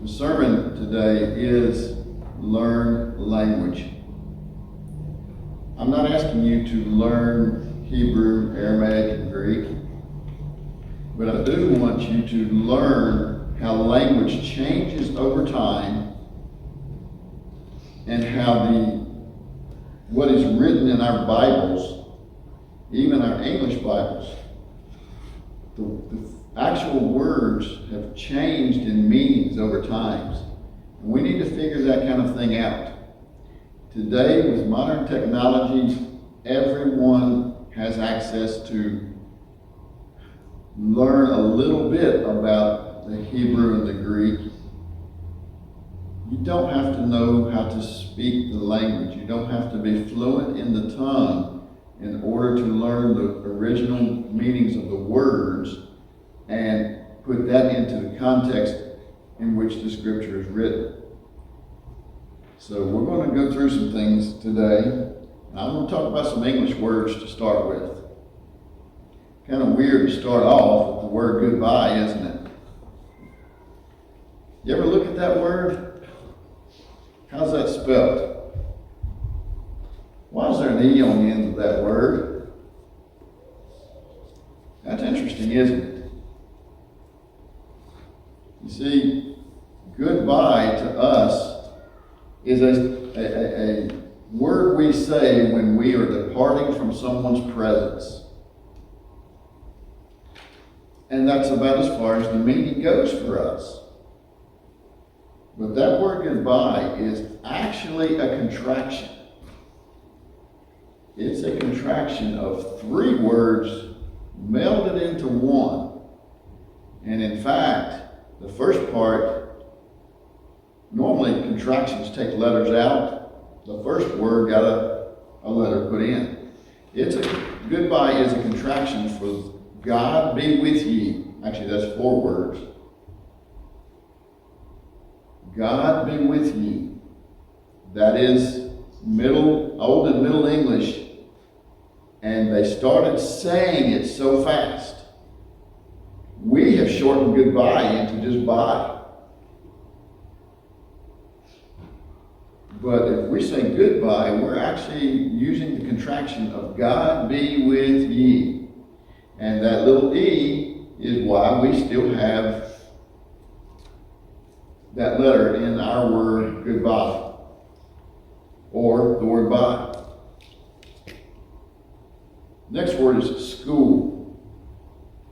The sermon today is learn language. I'm not asking you to learn Hebrew, Aramaic, and Greek, but I do want you to learn how language changes over time and how what is written in our Bibles, even our English Bibles, the actual words have changed in meanings over times. And we need to figure that kind of thing out. Today, with modern technology, everyone has access to learn a little bit about the Hebrew and the Greek. You don't have to know how to speak the language. You don't have to be fluent in the tongue in order to learn the original meanings of the words and put that into the context in which the scripture is written. So we're going to go through some things today. And I'm going to talk about some English words to start with. Kind of weird to start off with the word goodbye, isn't it? You ever look at that word? How's that spelled? Why is there an E on the end of that word? That's interesting, isn't it? You see, goodbye to us is a word we say when we are departing from someone's presence. And that's about as far as the meaning goes for us. But that word goodbye is actually a contraction. It's a contraction of three words melded into one. And in fact, the first part, normally contractions take letters out. The first word got a letter put in. Goodbye is a contraction for God be with ye. Actually, that's four words. God be with ye. That is Old and Middle English. And they started saying it so fast. We have shortened goodbye into just bye. But if we say goodbye, we're actually using the contraction of God be with ye. And that little E is why we still have that letter in our word goodbye, or the word bye. Next word is school.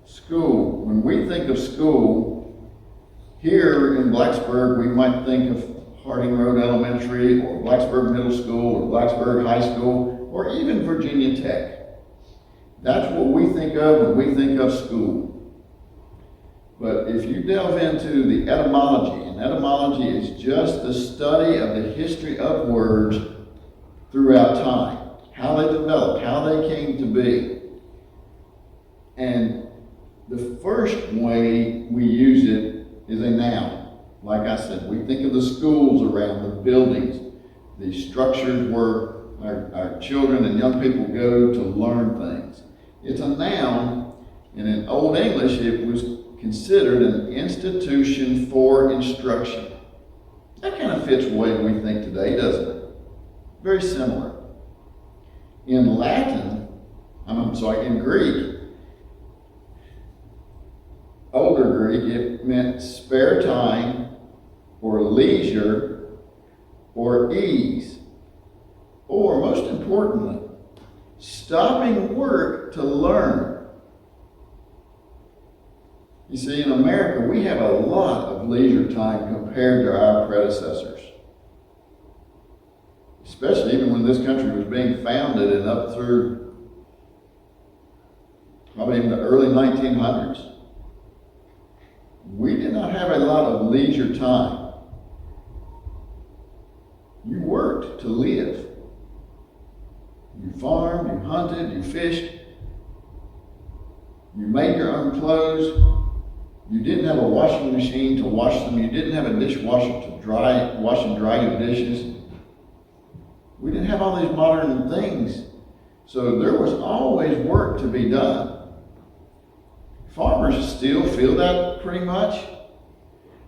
School. When we think of school, here in Blacksburg, we might think of Harding Road Elementary, or Blacksburg Middle School, or Blacksburg High School, or even Virginia Tech. That's what we think of when we think of school. But if you delve into the etymology, and etymology is just the study of the history of words throughout time, how they developed, how they came to be. And the first way we use it is a noun. Like I said, we think of the schools around, the buildings, the structures where our children and young people go to learn things. It's a noun, and in Old English it was considered an institution for instruction. That kind of fits the way we think today, doesn't it? Very similar. In in Greek, older Greek, it meant spare time or leisure or ease. Or most importantly, stopping work to learn. You see, in America, we have a lot of leisure time compared to our predecessors. Especially even when this country was being founded and up through probably in the early 1900s. We did not have a lot of leisure time. You worked to live. You farmed, you hunted, you fished. You made your own clothes. You didn't have a washing machine to wash them. You didn't have a dishwasher to wash and dry your dishes. We didn't have all these modern things. So there was always work to be done. Farmers still feel that pretty much.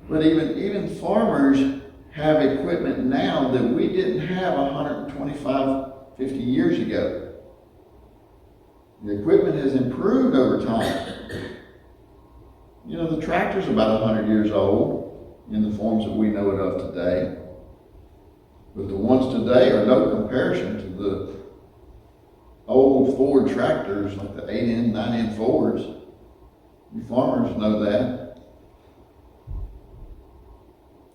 But even farmers have equipment now that we didn't have 125, 50 years ago. The equipment has improved over time. You know, the tractor's about 100 years old in the forms that we know it of today. But the ones today are no comparison to the old Ford tractors like the 8N, 9N Fords. You farmers know that.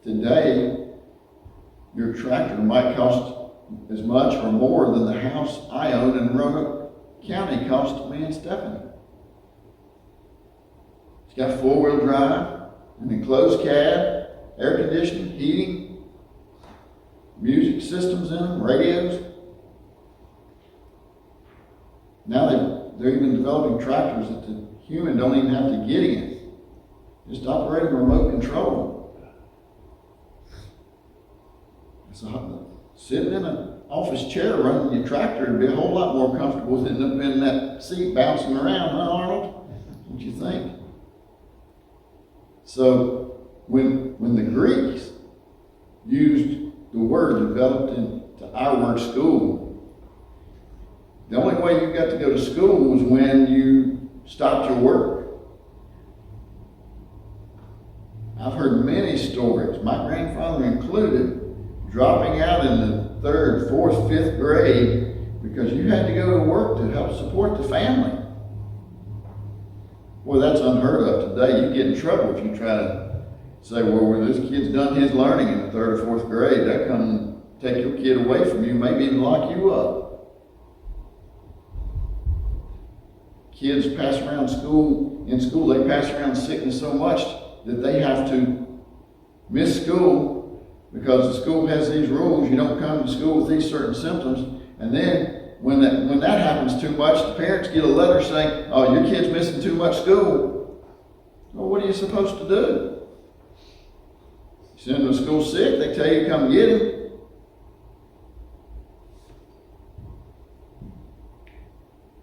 Today, your tractor might cost as much or more than the house I own in Roanoke County cost me and Stephanie. It's got four-wheel drive, an enclosed cab, air conditioning, heating, music systems in them, radios. Now they're even developing tractors that the human don't even have to get in. Just operate a remote control. So sitting in an office chair running your tractor would be a whole lot more comfortable than in that seat bouncing around, huh, Arnold? What you think? So when the Greeks used the word developed into our word school, the only way you got to go to school was when you stopped your work. I've heard many stories, my grandfather included, dropping out in the 3rd, 4th, 5th grade because you had to go to work to help support the family. Boy, that's unheard of today. You get in trouble if you try to say, well, this kid's done his learning in the 3rd or 4th grade. That come take your kid away from you, maybe even lock you up. Kids pass around in school, they pass around sickness so much that they have to miss school because the school has these rules. You don't come to school with these certain symptoms. And then when that happens too much, the parents get a letter saying, oh, your kid's missing too much school. Well, what are you supposed to do? You send them to school sick, they tell you to come get him.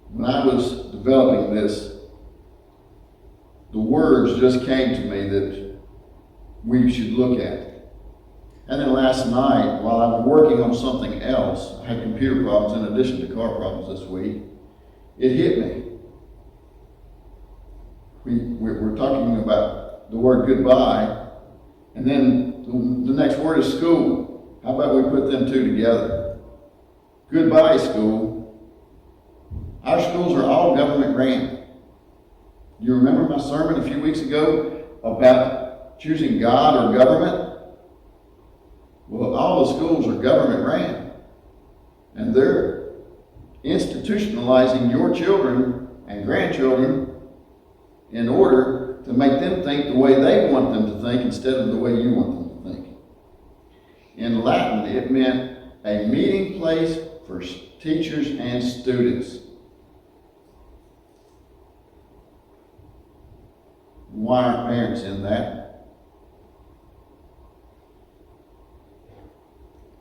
When I was developing this, the words just came to me that we should look at. And then last night, while I was working on something else, I had computer problems in addition to car problems this week, it hit me. We're talking about the word goodbye, and then the next word is school. How about we put them two together? Goodbye, school. Our schools are all government ran. You remember my sermon a few weeks ago about choosing God or government? Well, all the schools are government ran. And they're institutionalizing your children and grandchildren in order to make them think the way they want them to think instead of the way you want them to think. In Latin, it meant a meeting place for teachers and students. Why aren't parents in that?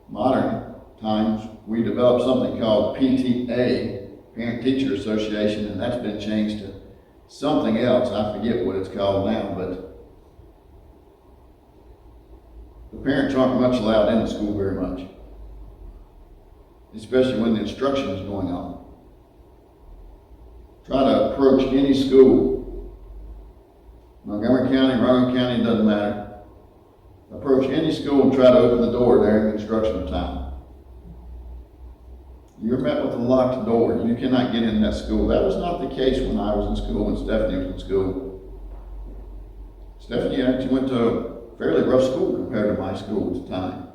Modern times, we developed something called PTA, Parent Teacher Association, and that's been changed to something else. I forget what it's called now, but the parents aren't much allowed in the school very much, especially when the instruction is going on. Try to approach any school, Montgomery County, Roanoke County, doesn't matter. Approach any school and try to open the door during instructional time. You're met with a locked door. You cannot get in that school. That was not the case when I was in school, when Stephanie was in school. Stephanie actually went to a fairly rough school compared to my school at the time.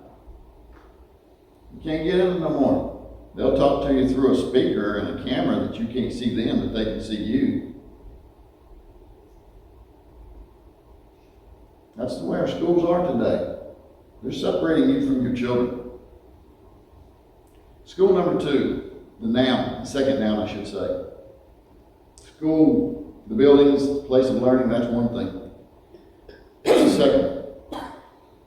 You can't get in no more. They'll talk to you through a speaker and a camera that you can't see them, but they can see you. That's the way our schools are today. They're separating you from your children. School number 2, the noun, the second noun I should say. School, the buildings, the place of learning, that's one thing. What's the second?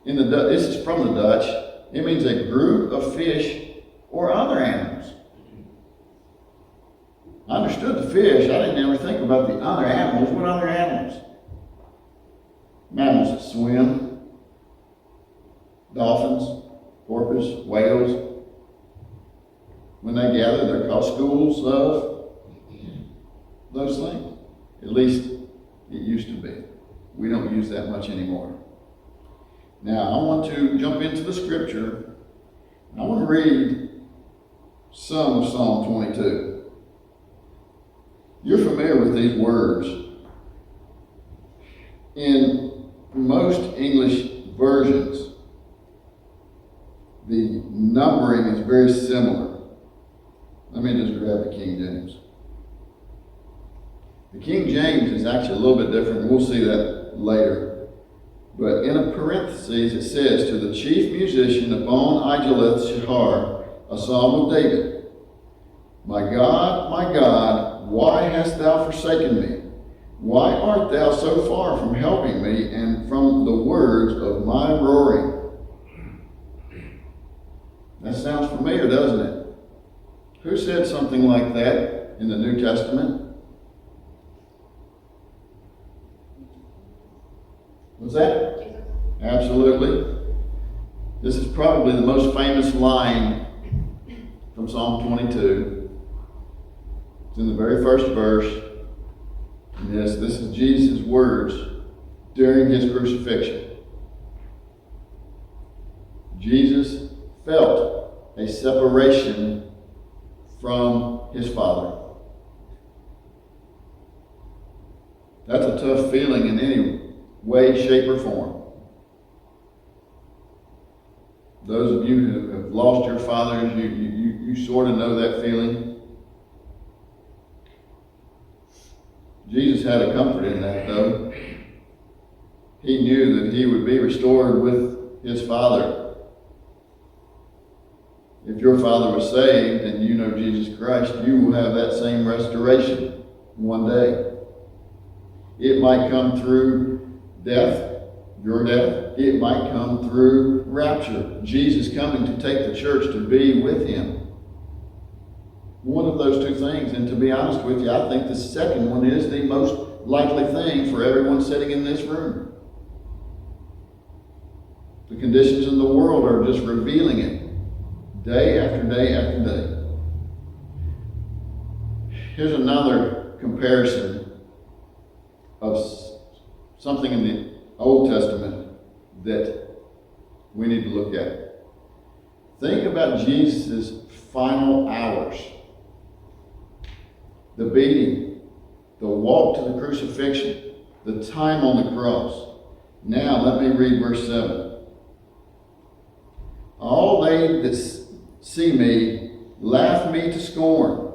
This is from the Dutch. It means a group of fish or other animals. I understood the fish. I didn't ever think about the other animals. What other animals? Mammals that swim, dolphins, porpoise, whales. When they gather, they're called schools of those things. At least it used to be. We don't use that much anymore. Now, I want to jump into the scripture. I want to read some of Psalm 22. You're familiar with these words. In most English versions, the numbering is very similar. Let me just grab the King James. The King James is actually a little bit different, and we'll see that later. But in a parenthesis, it says, to the chief musician upon Igeleth Shahar, a psalm of David. My God, why hast thou forsaken me? Why art thou so far from helping me and from the words of my roaring? That sounds familiar, doesn't it? Who said something like that in the New Testament? Was that? Jesus. Absolutely. This is probably the most famous line from Psalm 22. It's in the very first verse. And yes, this is Jesus' words during his crucifixion. Jesus felt a separation from his Father. That's a tough feeling in any way, shape, or form. Those of you who have lost your fathers, you sort of know that feeling. Jesus had a comfort in that, though. He knew that he would be restored with his Father. If your father was saved and you know Jesus Christ, you will have that same restoration one day. It might come through death, your death. It might come through rapture, Jesus coming to take the church to be with him. One of those two things, and to be honest with you, I think the second one is the most likely thing for everyone sitting in this room. The conditions in the world are just revealing it day after day after day. Here's another comparison of something in the Old Testament that we need to look at. Think about Jesus' final hours. The beating, the walk to the crucifixion, the time on the cross. Now let me read verse 7. All they that see me laugh me to scorn.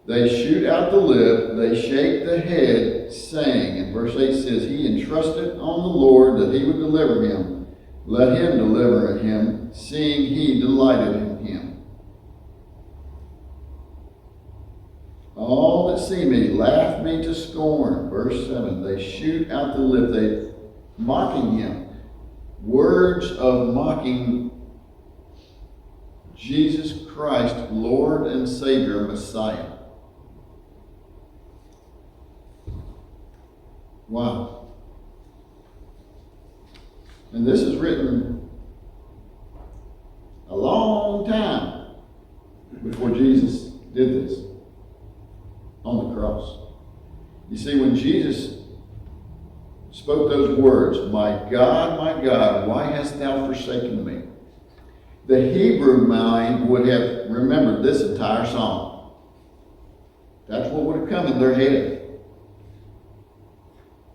They shoot out the lip, they shake the head, saying, and verse 8 says, he entrusted on the Lord that he would deliver him. Let him deliver him, seeing he delighted in him. All that see me laugh me to scorn. Verse 7, they shoot out the lip, they mocking him. Words of mocking Jesus Christ, Lord and Savior, Messiah. Wow. And this is written a long time before Jesus did this on the cross. You see, when Jesus spoke those words, my God, why hast thou forsaken me? The Hebrew mind would have remembered this entire song. That's what would have come in their head.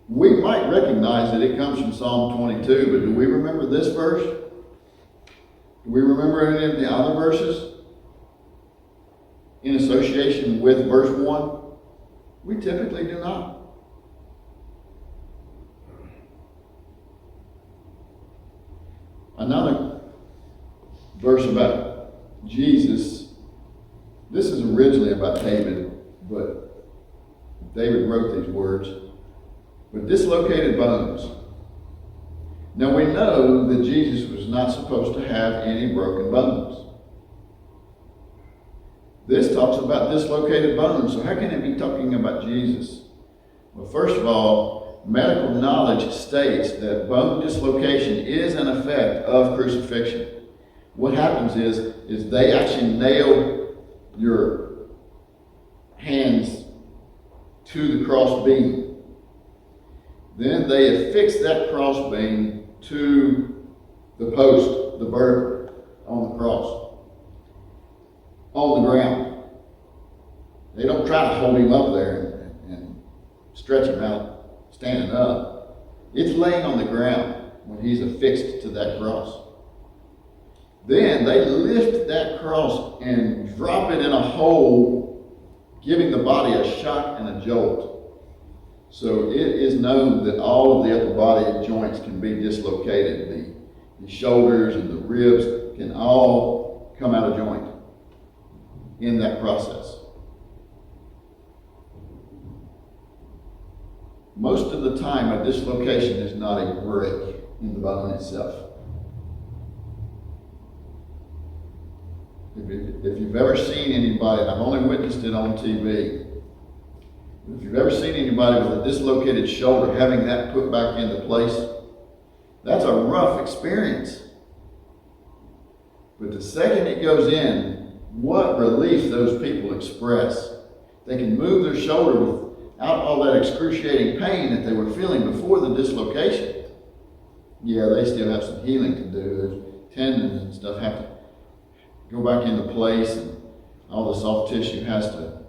We might recognize that it comes from Psalm 22, but do we remember this verse? Do we remember any of the other verses in association with verse 1? We typically do not. Another verse about Jesus. This is originally about David, but David wrote these words. With dislocated bones. Now we know that Jesus was not supposed to have any broken bones. This talks about dislocated bones. So how can it be talking about Jesus? Well, first of all, medical knowledge states that bone dislocation is an effect of crucifixion. What happens is they actually nail your hands to the cross beam. Then they affix that cross beam to the post, the vertebra on the cross, on the ground. They don't try to hold him up there and stretch him out standing up. It's laying on the ground when he's affixed to that cross. Then they lift that cross and drop it in a hole, giving the body a shock and a jolt. So it is known that all of the upper body joints can be dislocated. The shoulders and the ribs can all come out of joint in that process. Most of the time, a dislocation is not a break in the bone itself. If you've ever seen anybody, and I've only witnessed it on TV, if you've ever seen anybody with a dislocated shoulder having that put back into place, that's a rough experience. But the second it goes in, what relief those people express. They can move their shoulder without all that excruciating pain that they were feeling before the dislocation. Yeah, they still have some healing to do. Their tendons and stuff have to go back into place, and all the soft tissue has to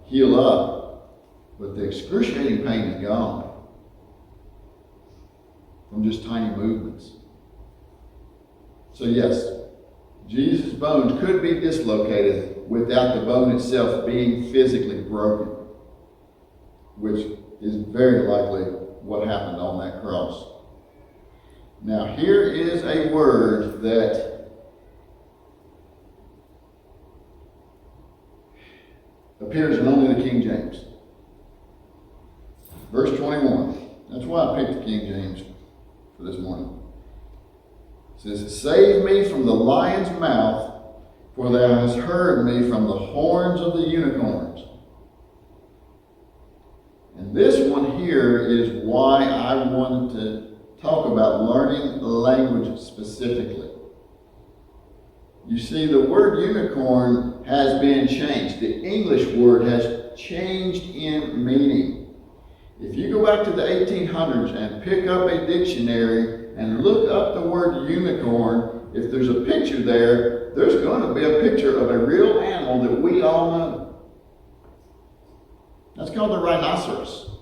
heal up. But the excruciating pain is gone from just tiny movements. So yes, Jesus' bones could be dislocated without the bone itself being physically broken, which is very likely what happened on that cross. Now here is a word that appears in only the King James. Verse 21. That's why I picked the King James for this morning. It says, "Save me from the lion's mouth, for thou hast heard me from the horns of the unicorns." And this one here is why I wanted to talk about learning language specifically. You see, the word unicorn has been changed. The English word has changed in meaning. If you go back to the 1800s and pick up a dictionary and look up the word unicorn, if there's a picture there, there's going to be a picture of a real animal that we all know. That's called the rhinoceros.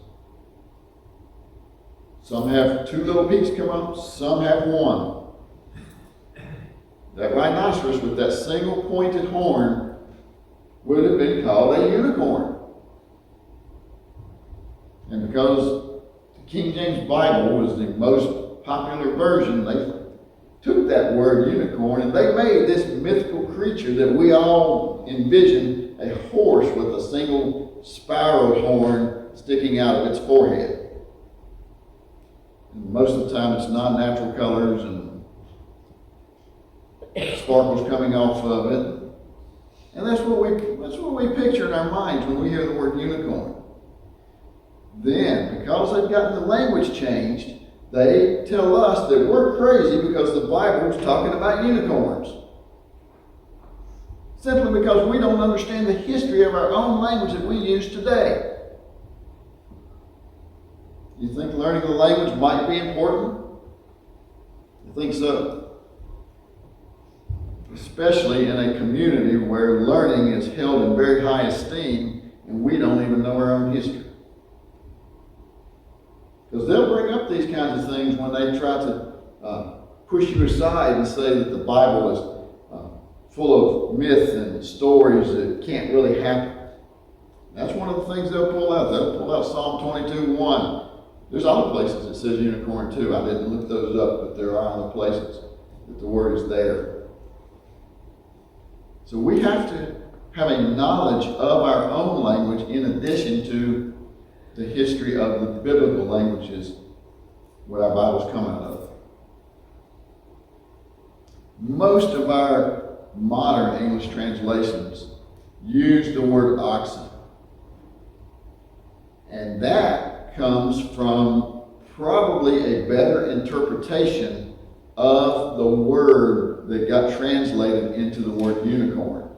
Some have two little peaks come up, some have one. That rhinoceros with that single pointed horn would have been called a unicorn. And because the King James Bible was the most popular version, they took that word unicorn and they made this mythical creature that we all envision, a horse with a single spiral horn sticking out of its forehead. And most of the time it's non-natural colors and sparkles coming off of it. And that's what we picture in our minds when we hear the word unicorn. Then, because they've gotten the language changed, they tell us that we're crazy because the Bible's talking about unicorns. Simply because we don't understand the history of our own language that we use today. You think learning the language might be important? I think so. Especially in a community where learning is held in very high esteem and we don't even know our own history. Because they'll bring up these kinds of things when they try to push you aside and say that the Bible is full of myth and stories that can't really happen. That's one of the things they'll pull out. They'll pull out Psalm 22:1. There's other places that says unicorn too. I didn't look those up, but there are other places that the word is there. So we have to have a knowledge of our own language in addition to the history of the biblical languages where our Bibles come out of. Most of our modern English translations use the word oxen. And that comes from probably a better interpretation of the word that got translated into the word unicorn.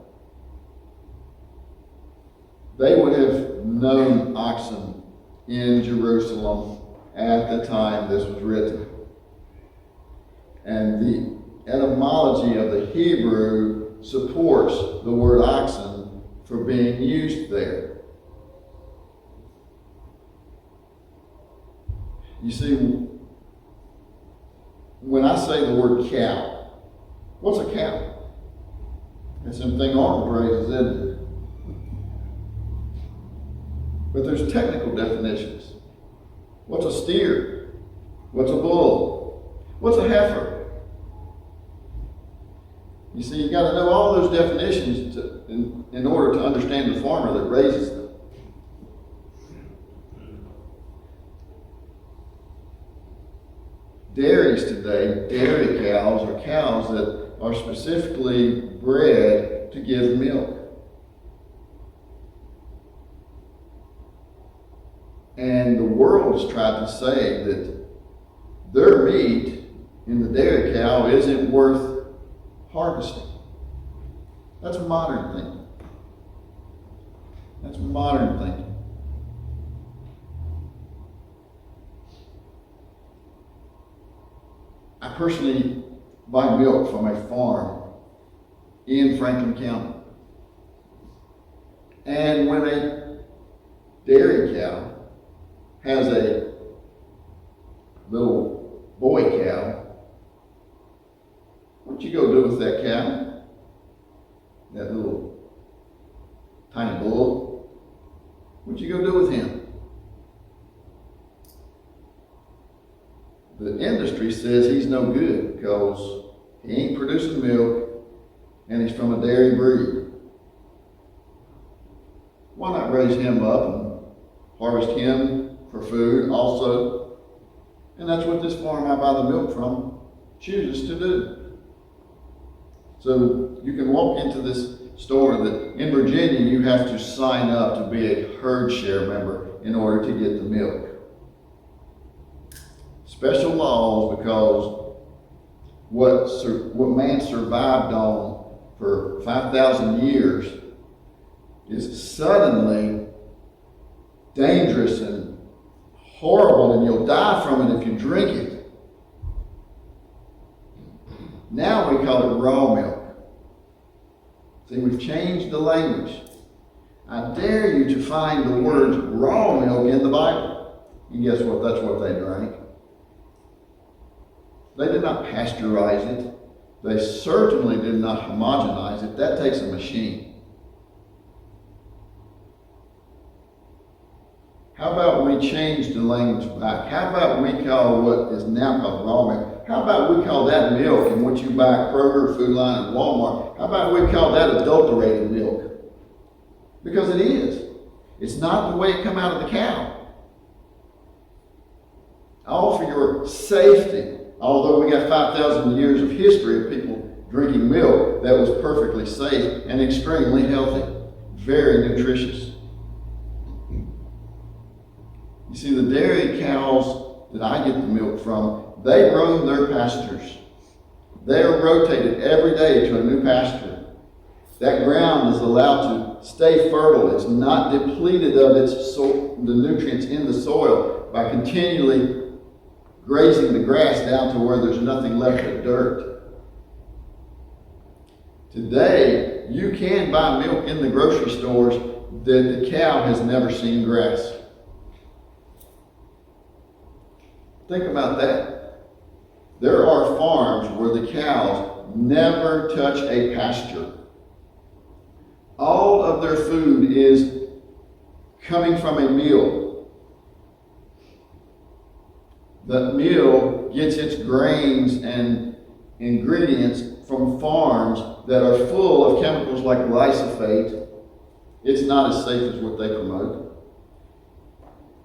They would have known oxen in Jerusalem at the time this was written. And the etymology of the Hebrew supports the word oxen for being used there. You see, when I say the word cow, what's a cow? It's something Arnold raises, isn't it? But there's technical definitions. What's a steer? What's a bull? What's a heifer? You see, you got to know all those definitions in order to understand the farmer that raises them. Dairies today, dairy cows are cows that are specifically bred to give milk. And the world has tried to say that their meat in the dairy cow isn't worth harvesting. That's modern thinking. That's modern thinking. I personally buy milk from a farm in Franklin County. And when a dairy cow has a little boy cow, what you go do with that cow? That little tiny bull? What you go do with him? The industry says he's no good because he ain't producing milk and he's from a dairy breed. Why not raise him up and harvest him for food also? And that's what this farm I buy the milk from chooses to do. So you can walk into this store that in Virginia you have to sign up to be a herd share member in order to get the milk. Special laws because what man survived on for 5,000 years is suddenly dangerous and horrible, and you'll die from it if you drink it. Now we call it raw milk. See, we've changed the language. I dare you to find the words raw milk in the Bible. And guess what? That's what they drank. They did not pasteurize it. They certainly did not homogenize it. That takes a machine. How about we change the language back? How about we call what is now called raw milk? How about we call that milk and what you buy at Kroger, Food Line, and Walmart? How about we call that adulterated milk? Because it is. It's not the way it come out of the cow. All for your safety. Although we got 5,000 years of history of people drinking milk that was perfectly safe and extremely healthy, very nutritious. You see, the dairy cows that I get the milk from, they roam their pastures. They are rotated every day to a new pasture. That ground is allowed to stay fertile. It's not depleted of the nutrients in the soil by continually grazing the grass down to where there's nothing left but dirt. Today, you can buy milk in the grocery stores that the cow has never seen grass. Think about that. There are farms where the cows never touch a pasture. All of their food is coming from a meal. The meal gets its grains and ingredients from farms that are full of chemicals like glyphosate. It's not as safe as what they promote.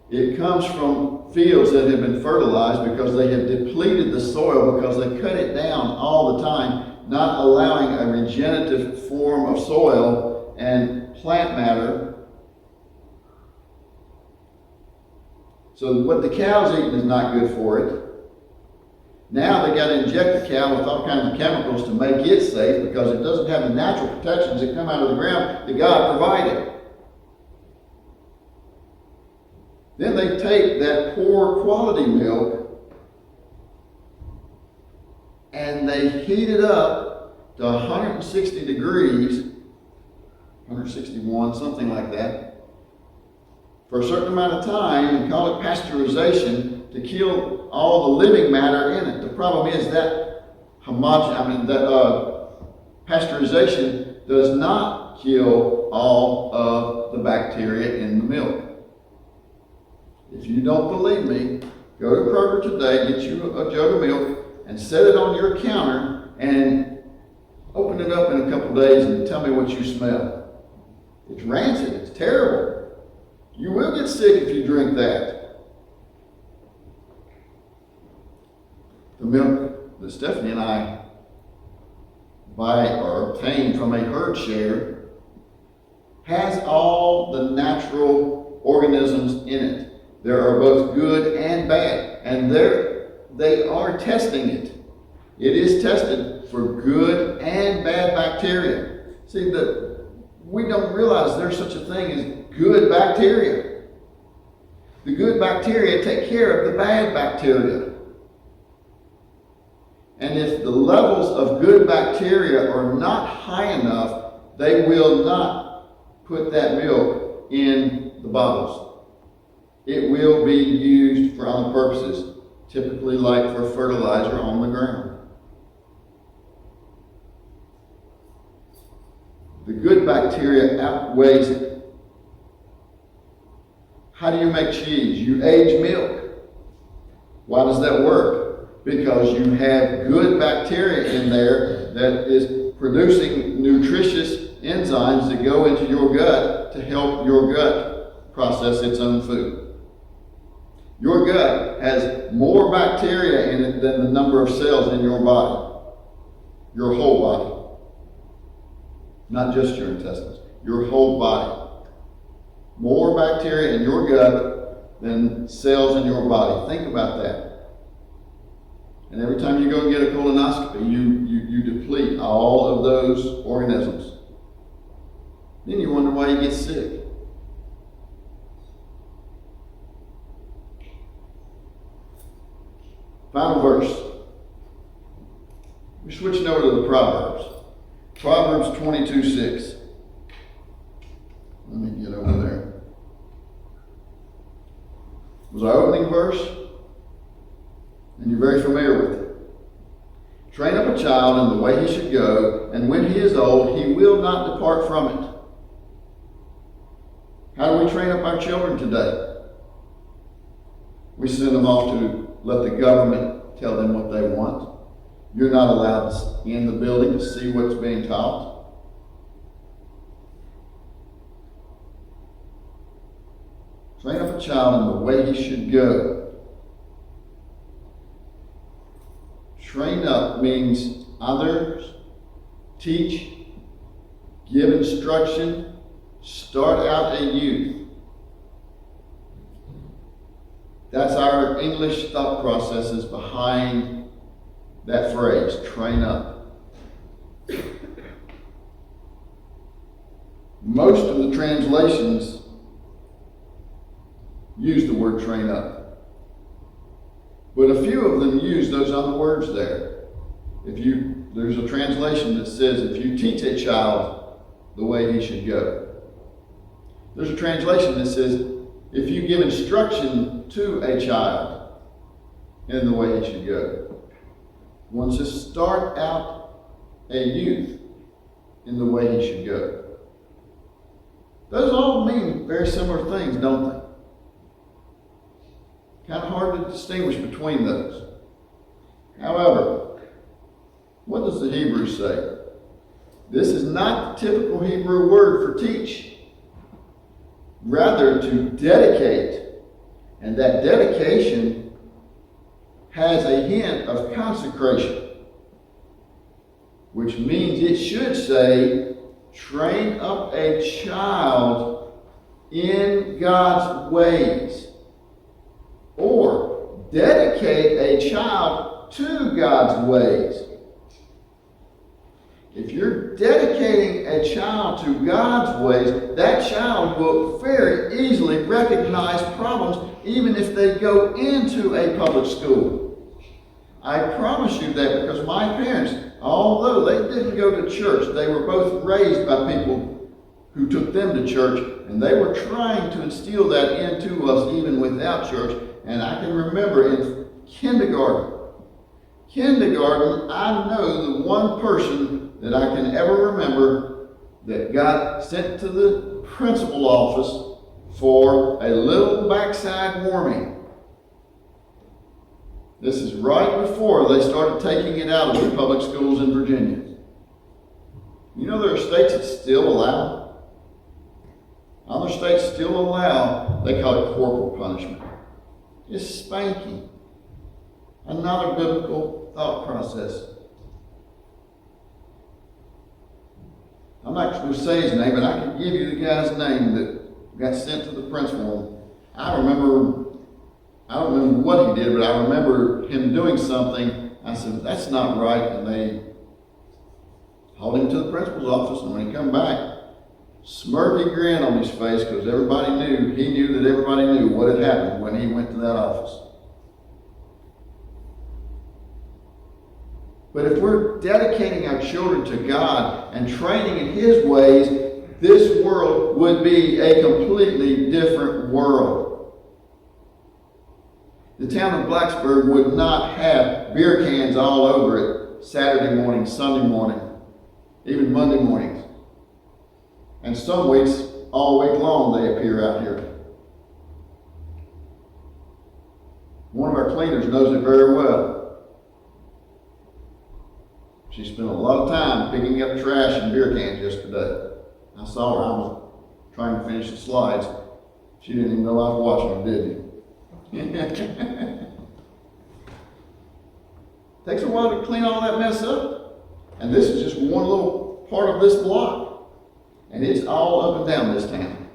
It comes from fields that have been fertilized because they have depleted the soil because they cut it down all the time, not allowing a regenerative form of soil and plant matter. So what the cow's eating is not good for it. Now they got to inject the cow with all kinds of chemicals to make it safe because it doesn't have the natural protections that come out of the ground that God provided. Then they take that poor quality milk and they heat it up to 160 degrees, 161, something like that, for a certain amount of time and call it pasteurization to kill all the living matter in it. The problem is that pasteurization does not kill all of the bacteria in the milk. If you don't believe me, go to Kroger today, get you a jug of milk, and set it on your counter and open it up in a couple days and tell me what you smell. It's rancid, it's terrible. You will get sick if you drink that. The milk that Stephanie and I buy or obtain from a herd share has all the natural organisms in it. There are both good and bad, and they are testing it. It is tested for good and bad bacteria. See, we don't realize there's such a thing as good bacteria. The good bacteria take care of the bad bacteria. And if the levels of good bacteria are not high enough, they will not put that milk in the bottles. It will be used for other purposes, typically like for fertilizer on the ground. The good bacteria outweighs it. How do you make cheese? You age milk. Why does that work? Because you have good bacteria in there that is producing nutritious enzymes that go into your gut to help your gut process its own food. Your gut has more bacteria in it than the number of cells in your body. Your whole body. Not just your intestines. Your whole body. More bacteria in your gut than cells in your body. Think about that. And every time you go and get a colonoscopy, you deplete all of those organisms. Then you wonder why you get sick. Final verse. We're switching over to the Proverbs. Proverbs 22:6. Let me get over there. It was our opening verse, and you're very familiar with it. Train up a child in the way he should go, and when he is old, he will not depart from it. How do we train up our children today? We send them off to let the government tell them what they want. You're not allowed in the building to see what's being taught. Train up a child in the way he should go. Train up means others, teach, give instruction, start out a youth. That's our English thought processes behind that phrase, train up. Most of the translations use the word train up. But a few of them use those other words there. There's a translation that says, if you teach a child the way he should go. There's a translation that says, if you give instruction to a child in the way he should go. One says, start out a youth in the way he should go. Those all mean very similar things, don't they? Kind of hard to distinguish between those. However, what does the Hebrew say? This is not the typical Hebrew word for teach. Rather, to dedicate. And that dedication has a hint of consecration, which means it should say, train up a child in God's ways. or dedicate a child to God's ways. If you're dedicating a child to God's ways, that child will very easily recognize problems even if they go into a public school. I promise you that, because my parents, although they didn't go to church, they were both raised by people who took them to church, and they were trying to instill that into us even without church. And I can remember in kindergarten, I know the one person that I can ever remember that got sent to the principal office for a little backside warming. This is right before they started taking it out of the public schools in Virginia. You know there are states that still allow, other states still allow, they call it corporal punishment. It's spanking. Another biblical thought process. I'm not going to say his name, but I can give you the guy's name that got sent to the principal. I don't remember what he did, but I remember him doing something. I said, that's not right. And they hauled him to the principal's office, and when he come back, smirky grin on his face, because he knew that everybody knew what had happened when he went to that office. But if we're dedicating our children to God and training in His ways, this world would be a completely different world. The town of Blacksburg would not have beer cans all over it Saturday morning, Sunday morning, even Monday mornings. And some weeks, all week long, they appear out here. One of our cleaners knows it very well. She spent a lot of time picking up trash and beer cans yesterday. I saw her. I was trying to finish the slides. She didn't even know I was watching her, did you? Takes a while to clean all that mess up. And this is just one little part of this block. And it's all up and down this town.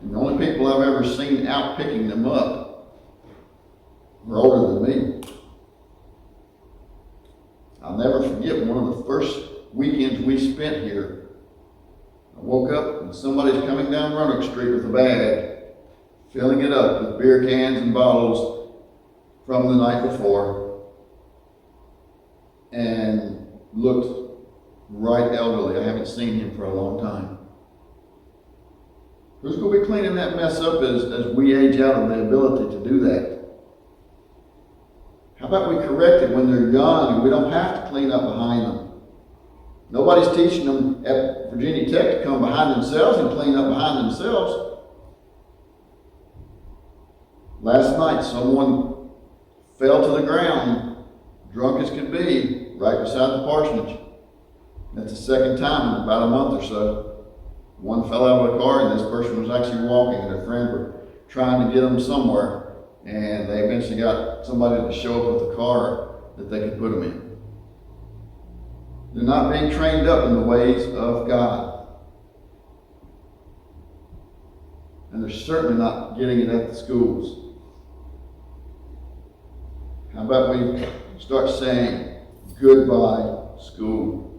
And the only people I've ever seen out picking them up were older than me. I'll never forget one of the first weekends we spent here. I woke up and somebody's coming down Roanoke Street with a bag, filling it up with beer cans and bottles from the night before, and looked right elderly. I haven't seen him for a long time. Who's going to be cleaning that mess up as we age out of the ability to do that? How about we correct it when they're young and we don't have to clean up behind them? Nobody's teaching them at Virginia Tech to come behind themselves and clean up behind themselves. Last night, someone fell to the ground, drunk as could be, right beside the parsonage. That's the second time in about a month or so. One fell out of a car, and this person was actually walking, and their friends were trying to get them somewhere. And they eventually got somebody to show up with a car that they could put them in. They're not being trained up in the ways of God. And they're certainly not getting it at the schools. How about we start saying, goodbye, school.